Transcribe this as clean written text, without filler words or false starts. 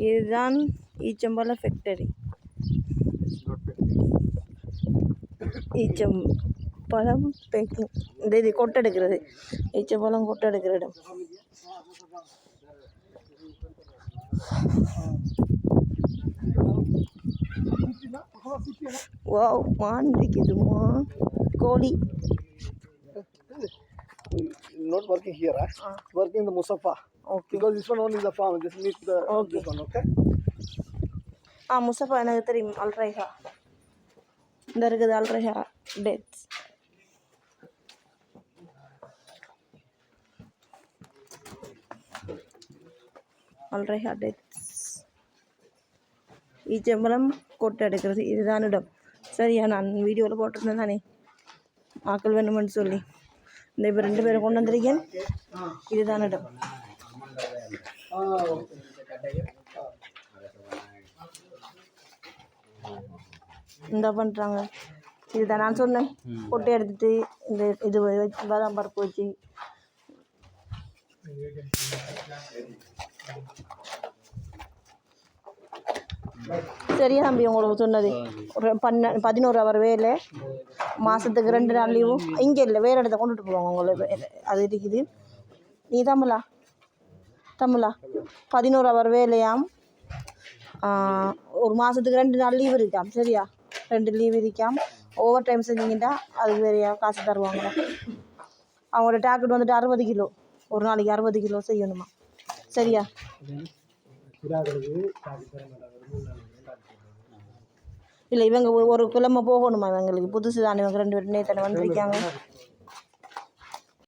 இதுதான் ஈச்சம்பழ factory. ஈச்சம்பழம் packing இது கொட்டெடுக்கிறது. ஈச்சம்பழம் கொட்டெடுக்கிற இடம். வாவ், மான் இருக்குதுமா, கோழி. Not working here, working in the Musaffa. Okay. Because this one only is the farm. Just meet the this one, okay? Mussafah எனக்கு தெரியும். அல்ரைஹா இந்த இருக்குது. அல்ரைஹா டேட்ஸ். அல்ரைஹா டேட்ஸ். ஈச்சம்பழம் கொட்டை எடுக்கிறது. இதுதான் இடம். சரியா, நான் வீடியோவில் போட்டிருந்தேன் தானே, ஆக்கள் வேணுமென்னு சொல்லி. இந்த இப்போ 2 பேரை கொண்டு வந்திருக்கேன். இதுதான் இடம். இந்த பண்ணுறாங்க. இதுதான் நான் சொன்னேன், கொட்டை எடுத்துட்டு இந்த இது பாதாம் பருப்பு வச்சு சரியா தம்பி. உங்களுக்கு சொன்னது ஒரு 11 ஹவர் வேலை, மாதத்துக்கு 2 நாள் லீவும். இங்கே இல்லை, வேறு இடத்த கொண்டுட்டு போவாங்க உங்களுக்கு. அது இருக்குது. நீ தமிழா 11 ஹவர் வேலையாம். ஒரு மாதத்துக்கு 2 நாள் லீவ் இருக்காம். சரியா, 2 லீவ் இருக்காம். ஓவர் டைம் செஞ்சிங்கன்னா அதுக்கு வேறையா காசு தருவாங்க. அவங்களோட டார்கெட் வந்துட்டு 60 கிலோ, ஒரு நாளைக்கு 60 கிலோ செய்யணுமா. சரியா, இல்லை இவங்க ஒரு கிழமை போகணுமா. இவங்களுக்கு புதுசு தானே, இவங்க 2 பேரும் நேற்று வந்திருக்காங்க.